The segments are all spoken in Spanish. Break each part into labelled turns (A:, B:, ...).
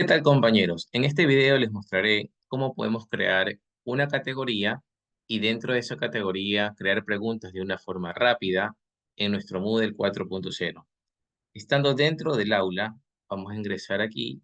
A: ¿Qué tal, compañeros? En este video les mostraré cómo podemos crear una categoría y dentro de esa categoría crear preguntas de una forma rápida en nuestro Moodle 4.0. Estando dentro del aula, vamos a ingresar aquí,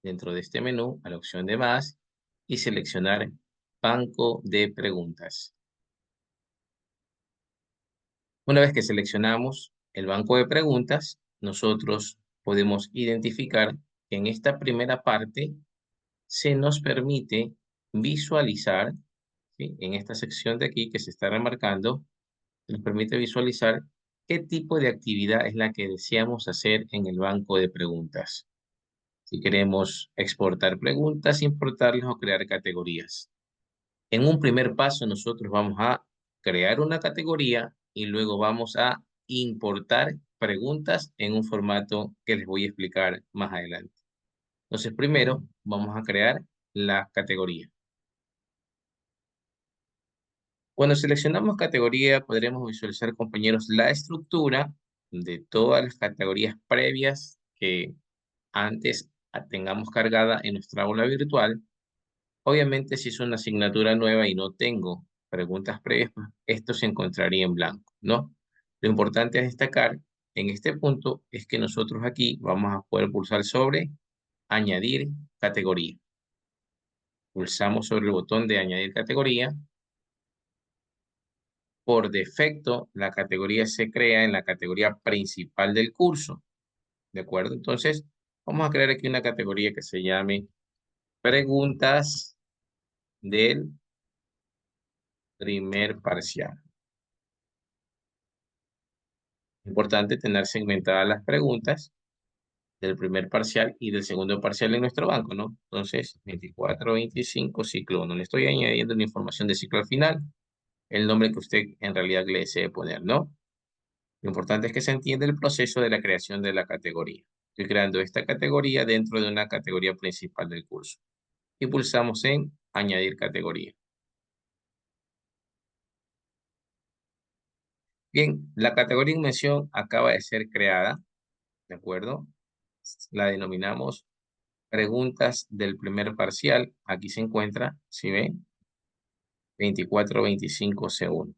A: dentro de este menú, a la opción de más y seleccionar Banco de Preguntas. Una vez que seleccionamos el banco de preguntas, nosotros podemos identificar que en esta primera parte se nos permite visualizar, ¿sí? En esta sección de aquí que se está remarcando, nos permite visualizar qué tipo de actividad es la que deseamos hacer en el banco de preguntas. Si queremos exportar preguntas, importarlas o crear categorías. En un primer paso, nosotros vamos a crear una categoría y luego vamos a importar preguntas en un formato que les voy a explicar más adelante. Entonces, primero vamos a crear la categoría. Cuando seleccionamos categoría, podremos visualizar, compañeros, la estructura de todas las categorías previas que antes tengamos cargada en nuestra aula virtual. Obviamente, si es una asignatura nueva y no tengo preguntas previas, pues esto se encontraría en blanco, ¿no? Lo importante a destacar en este punto es que nosotros aquí vamos a poder pulsar sobre añadir categoría. Pulsamos sobre el botón de añadir categoría. Por defecto, la categoría se crea en la categoría principal del curso, ¿de acuerdo? Entonces, vamos a crear aquí una categoría que se llame preguntas del primer parcial. Importante tener segmentadas las preguntas del primer parcial y del segundo parcial en nuestro banco, ¿no? Entonces, 24, 25, ciclo 1. Le estoy añadiendo la información de ciclo al final, el nombre que usted en realidad le desee poner, ¿no? Lo importante es que se entienda el proceso de la creación de la categoría. Estoy creando esta categoría dentro de una categoría principal del curso. Y pulsamos en añadir categoría. Bien, la categoría en mención acaba de ser creada, ¿de acuerdo? La denominamos preguntas del primer parcial. Aquí se encuentra, si ven, 24-25C1.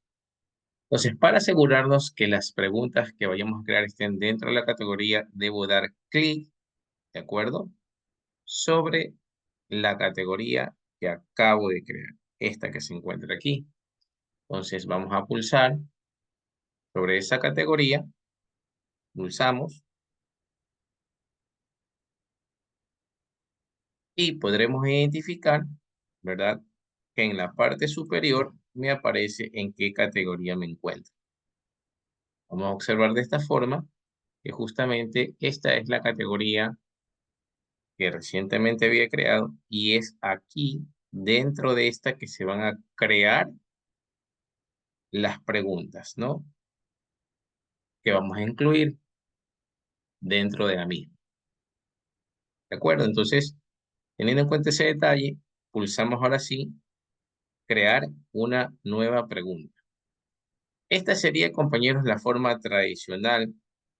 A: Entonces, para asegurarnos que las preguntas que vayamos a crear estén dentro de la categoría, debo dar clic, ¿de acuerdo?, sobre la categoría que acabo de crear, esta que se encuentra aquí. Entonces vamos a pulsar sobre esa categoría, pulsamos y podremos identificar, ¿verdad?, que en la parte superior me aparece en qué categoría me encuentro. Vamos a observar de esta forma que justamente esta es la categoría que recientemente había creado y es aquí dentro de esta que se van a crear las preguntas, ¿no?, que vamos a incluir dentro de la misma. ¿De acuerdo? Entonces, teniendo en cuenta ese detalle, pulsamos ahora sí, crear una nueva pregunta. Esta sería, compañeros, la forma tradicional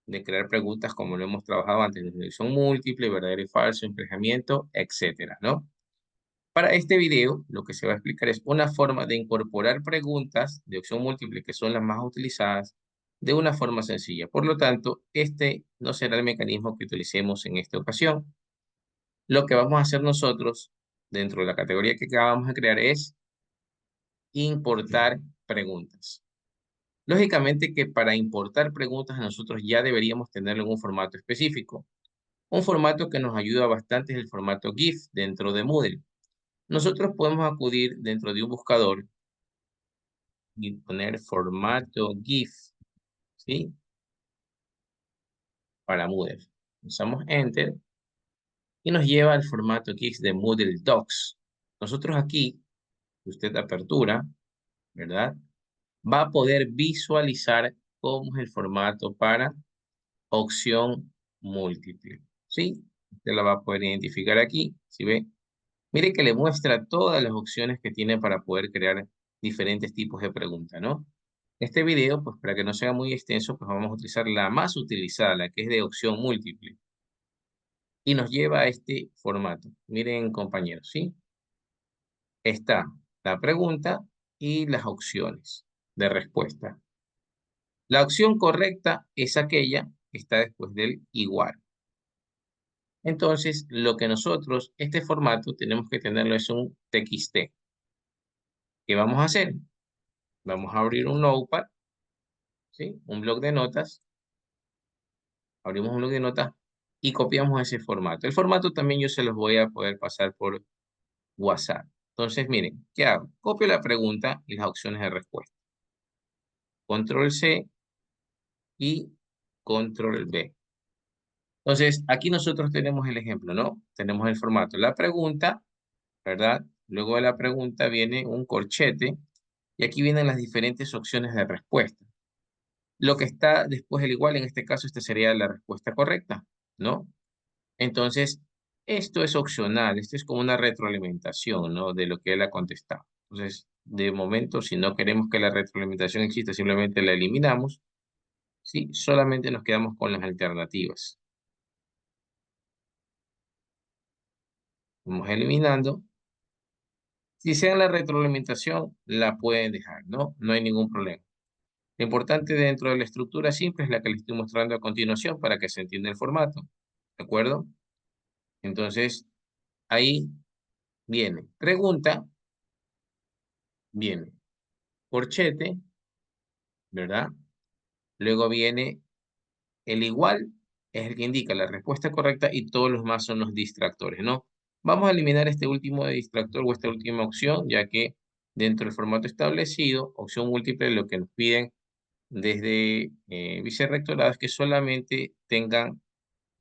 A: de crear preguntas como lo hemos trabajado antes, de selección múltiple, verdadero y falso, emparejamiento, etcétera, ¿no? Para este video, lo que se va a explicar es una forma de incorporar preguntas de opción múltiple, que son las más utilizadas, de una forma sencilla. Por lo tanto, este no será el mecanismo que utilicemos en esta ocasión. Lo que vamos a hacer nosotros dentro de la categoría que acabamos de crear es importar preguntas. Lógicamente que para importar preguntas nosotros ya deberíamos tenerlo en un formato específico. Un formato que nos ayuda bastante es el formato GIF dentro de Moodle. Nosotros podemos acudir dentro de un buscador y poner formato GIF, ¿sí?, para Moodle. Usamos Enter y nos lleva al formato GIF de Moodle Docs. Nosotros aquí, usted apertura, ¿verdad?, va a poder visualizar cómo es el formato para opción múltiple, ¿sí? Usted la va a poder identificar aquí, ¿sí ve? Mire que le muestra todas las opciones que tiene para poder crear diferentes tipos de preguntas, ¿no? Este video, pues para que no sea muy extenso, pues vamos a utilizar la más utilizada, la que es de opción múltiple. y nos lleva a este formato. Miren, compañeros, ¿sí? Está la pregunta y las opciones de respuesta. La opción correcta es aquella que está después del igual. Entonces, lo que nosotros, este formato, tenemos que tenerlo es un TXT. ¿Qué vamos a hacer? Vamos a abrir un Notepad, ¿sí? Un bloc de notas. Abrimos un bloc de notas y copiamos ese formato. El formato también yo se los voy a poder pasar por WhatsApp. Entonces, miren, ¿qué hago? Copio la pregunta y las opciones de respuesta. Control C y Control V. Entonces, aquí nosotros tenemos el ejemplo, ¿no? Tenemos el formato. La pregunta, ¿verdad? Luego de la pregunta viene un corchete y aquí vienen las diferentes opciones de respuesta. Lo que está después del igual, en este caso, esta sería la respuesta correcta, ¿no? Entonces, esto es opcional, esto es como una retroalimentación, ¿no? De lo que él ha contestado. Entonces, de momento, si no queremos que la retroalimentación exista, simplemente la eliminamos, ¿sí? Solamente nos quedamos con las alternativas. Vamos eliminando. Si sea la retroalimentación, la pueden dejar, ¿no? No hay ningún problema. Lo importante dentro de la estructura simple es la que les estoy mostrando a continuación para que se entienda el formato, ¿de acuerdo? Entonces, ahí viene pregunta, viene corchete, ¿verdad? Luego viene el igual, es el que indica la respuesta correcta y todos los más son los distractores, ¿no? Vamos a eliminar este último de distractor o esta última opción, ya que dentro del formato establecido, opción múltiple, lo que nos piden desde vicerrectorado es que solamente tengan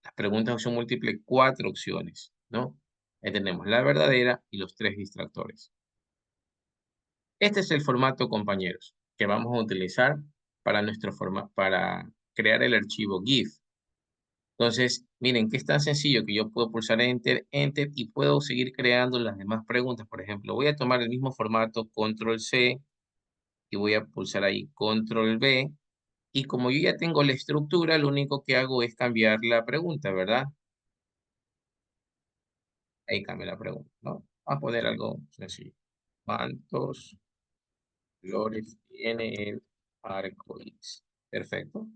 A: las preguntas de opción múltiple 4 opciones, ¿no? Ahí tenemos la verdadera y los 3 distractores. Este es el formato, compañeros, que vamos a utilizar para para crear el archivo GIF. Entonces, miren que es tan sencillo que yo puedo pulsar Enter, Enter y puedo seguir creando las demás preguntas. Por ejemplo, voy a tomar el mismo formato, Control C, y voy a pulsar ahí Control V. Y como yo ya tengo la estructura, lo único que hago es cambiar la pregunta, ¿verdad? Ahí cambia la pregunta, ¿no? Vamos a poner algo sencillo. ¿Cuántos colores tiene el arco iris? Perfecto.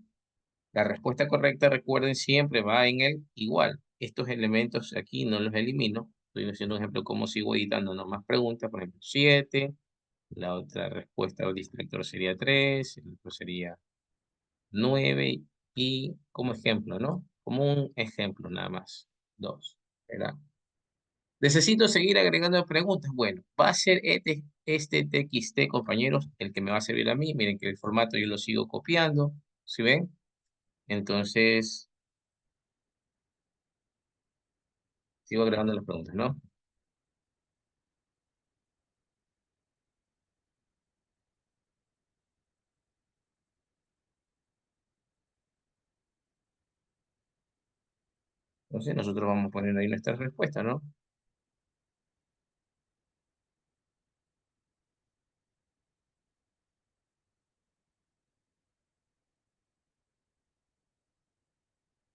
A: La respuesta correcta, recuerden, siempre va en el igual. Estos elementos aquí no los elimino. Estoy haciendo un ejemplo como sigo editando nomás preguntas. Por ejemplo, 7. La otra respuesta del distractor sería 3. El otro sería 9. Y como ejemplo, ¿no? Como un ejemplo nada más. 2. ¿Verdad? Necesito seguir agregando preguntas. Bueno, va a ser este TXT, compañeros, el que me va a servir a mí. Miren que el formato yo lo sigo copiando. ¿Sí ven? Entonces, sigo agregando las preguntas, ¿no? Entonces, nosotros vamos poniendo ahí nuestra respuesta, ¿no?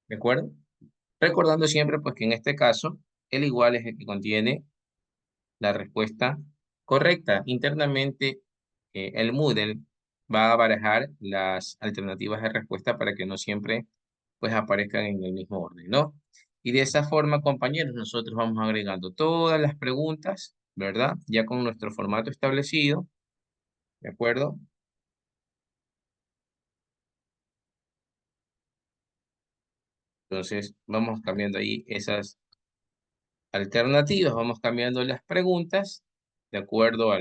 A: ¿De acuerdo? Recordando siempre, pues, que en este caso, el igual es el que contiene la respuesta correcta. Internamente, el Moodle va a barajar las alternativas de respuesta para que no siempre, pues, aparezcan en el mismo orden, ¿no? Y de esa forma, compañeros, nosotros vamos agregando todas las preguntas, ¿verdad? Ya con nuestro formato establecido, ¿de acuerdo? Entonces, vamos cambiando ahí esas alternativas, vamos cambiando las preguntas de acuerdo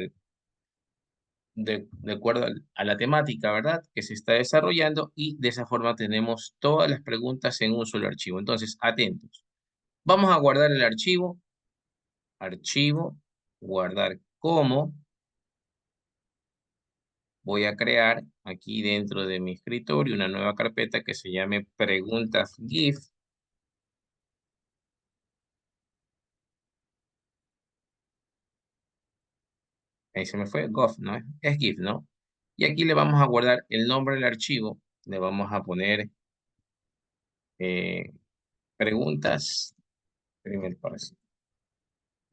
A: de acuerdo a la temática, ¿verdad? Que se está desarrollando y de esa forma tenemos todas las preguntas en un solo archivo. Entonces, atentos. Vamos a guardar el archivo, archivo, guardar como. Voy a crear aquí dentro de mi escritorio una nueva carpeta que se llame preguntas GIF. Ahí se me fue, GOF, ¿no? Es GIF, ¿no? Y aquí le vamos a guardar el nombre del archivo. Le vamos a poner eh, preguntas. Primer parcial.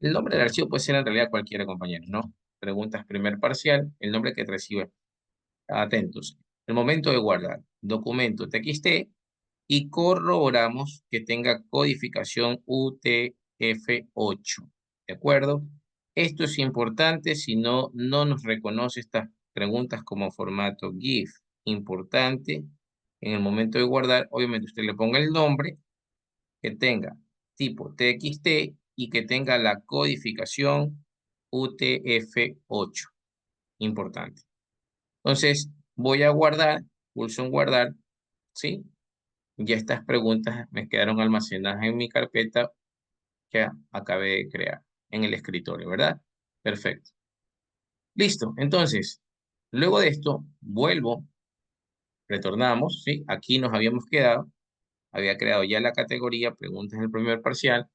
A: El nombre del archivo puede ser en realidad cualquiera, compañeros, ¿no? Preguntas primer parcial, el nombre que recibe. Atentos. El momento de guardar. Documento TXT y corroboramos que tenga codificación UTF-8. ¿De acuerdo? Esto es importante, si no, no nos reconoce estas preguntas como formato GIF. Importante, en el momento de guardar, obviamente usted le ponga el nombre, que tenga tipo TXT y que tenga la codificación UTF-8. Importante. Entonces, voy a guardar, pulso en guardar, ¿sí? Ya estas preguntas me quedaron almacenadas en mi carpeta que acabé de crear en el escritorio, ¿verdad? Perfecto. Listo. Entonces, luego de esto, vuelvo, retornamos, ¿sí? Aquí nos habíamos quedado. Había creado ya la categoría preguntas del primer parcial.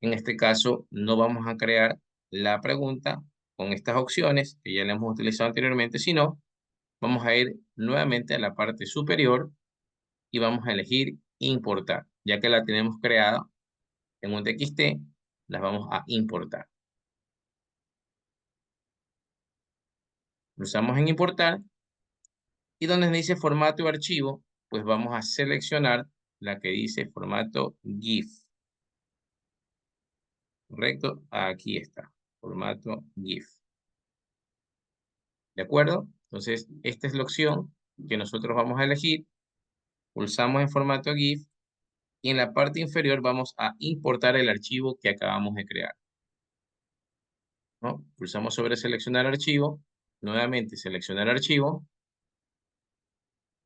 A: En este caso, no vamos a crear la pregunta con estas opciones que ya le hemos utilizado anteriormente, sino vamos a ir nuevamente a la parte superior y vamos a elegir importar. Ya que la tenemos creada en un TXT, las vamos a importar. Pulsamos en importar y donde dice formato de archivo, pues vamos a seleccionar la que dice formato GIF. ¿Correcto? Aquí está, formato GIF. ¿De acuerdo? Entonces, esta es la opción que nosotros vamos a elegir. Pulsamos en formato GIF y en la parte inferior vamos a importar el archivo que acabamos de crear, ¿no? Pulsamos sobre seleccionar archivo, nuevamente seleccionar archivo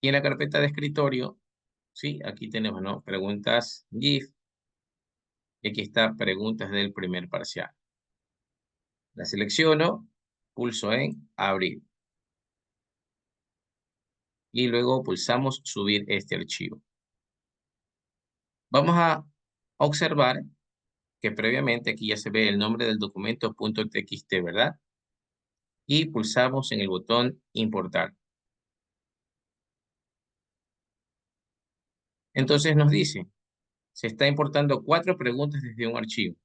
A: y en la carpeta de escritorio, sí, aquí tenemos, ¿no? Preguntas GIF y aquí está preguntas del primer parcial. La selecciono, pulso en abrir y luego pulsamos subir este archivo. Vamos a observar que previamente aquí ya se ve el nombre del documento .txt, ¿verdad? Y pulsamos en el botón importar. Entonces nos dice, se está importando 4 preguntas desde un archivo.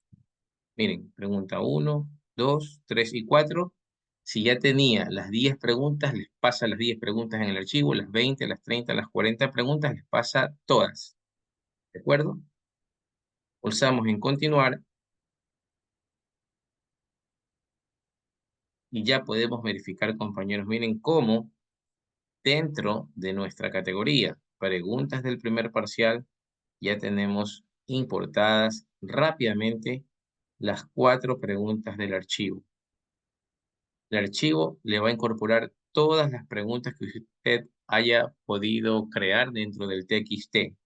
A: Miren, pregunta 1, 2, 3 y 4. Si ya tenía las 10 preguntas, les pasa las 10 preguntas en el archivo, las 20, las 30, las 40 preguntas, les pasa todas. ¿De acuerdo? Pulsamos en continuar y ya podemos verificar, compañeros, miren cómo dentro de nuestra categoría, preguntas del primer parcial, ya tenemos importadas rápidamente las 4 preguntas del archivo. El archivo le va a incorporar todas las preguntas que usted haya podido crear dentro del TXT.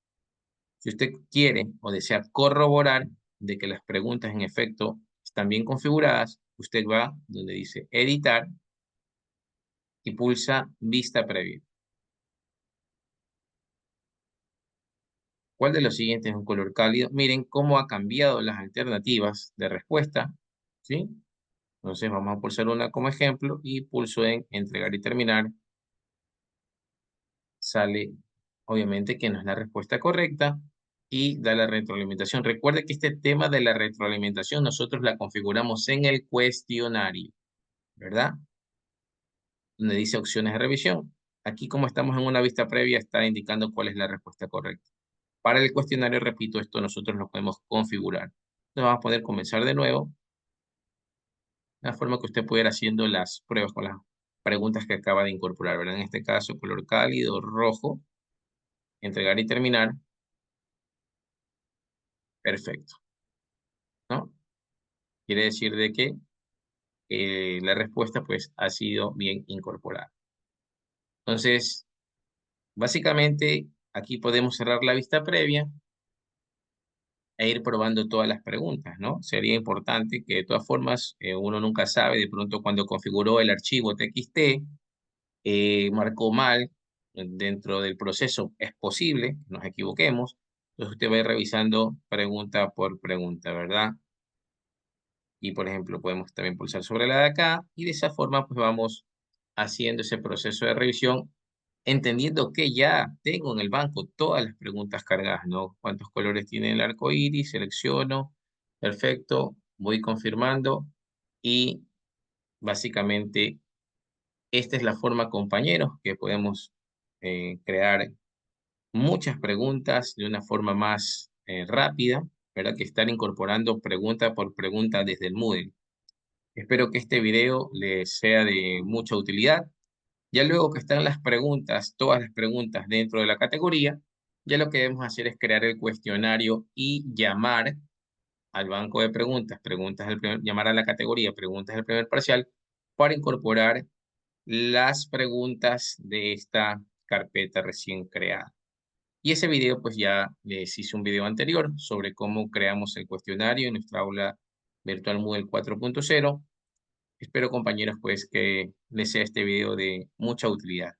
A: Si usted quiere o desea corroborar de que las preguntas en efecto están bien configuradas, usted va donde dice editar y pulsa vista previa. ¿Cuál de los siguientes es un color cálido? Miren cómo ha cambiado las alternativas de respuesta, ¿sí? Entonces vamos a pulsar una como ejemplo y pulso en entregar y terminar. Sale obviamente que no es la respuesta correcta y da la retroalimentación. Recuerde que este tema de la retroalimentación nosotros la configuramos en el cuestionario, ¿verdad? Donde dice opciones de revisión. Aquí como estamos en una vista previa está indicando cuál es la respuesta correcta. Para el cuestionario, repito, esto nosotros lo podemos configurar. Entonces vamos a poder comenzar de nuevo, de la forma que usted pudiera haciendo las pruebas con las preguntas que acaba de incorporar, ¿verdad? En este caso, color cálido, rojo, entregar y terminar. Perfecto, ¿no? Quiere decir de que la respuesta pues ha sido bien incorporada. Entonces, básicamente aquí podemos cerrar la vista previa e ir probando todas las preguntas, ¿no? Sería importante que de todas formas uno nunca sabe, de pronto cuando configuró el archivo TXT, marcó mal dentro del proceso, es posible que nos equivoquemos, entonces usted va a ir revisando pregunta por pregunta, ¿verdad? Y por ejemplo, podemos también pulsar sobre la de acá y de esa forma pues vamos haciendo ese proceso de revisión entendiendo que ya tengo en el banco todas las preguntas cargadas, ¿no? ¿Cuántos colores tiene el arco iris? Selecciono, perfecto, voy confirmando y básicamente esta es la forma, compañeros, que podemos crear muchas preguntas de una forma más rápida, ¿verdad? Que estar incorporando pregunta por pregunta desde el Moodle. Espero que este video les sea de mucha utilidad. Ya luego que están las preguntas, todas las preguntas dentro de la categoría, ya lo que debemos hacer es crear el cuestionario y llamar al banco de preguntas, llamar a la categoría preguntas del primer parcial para incorporar las preguntas de esta carpeta recién creada. Y ese video, pues ya les hice un video anterior sobre cómo creamos el cuestionario en nuestra aula virtual Moodle 4.0. Espero, compañeros, pues que les sea este video de mucha utilidad.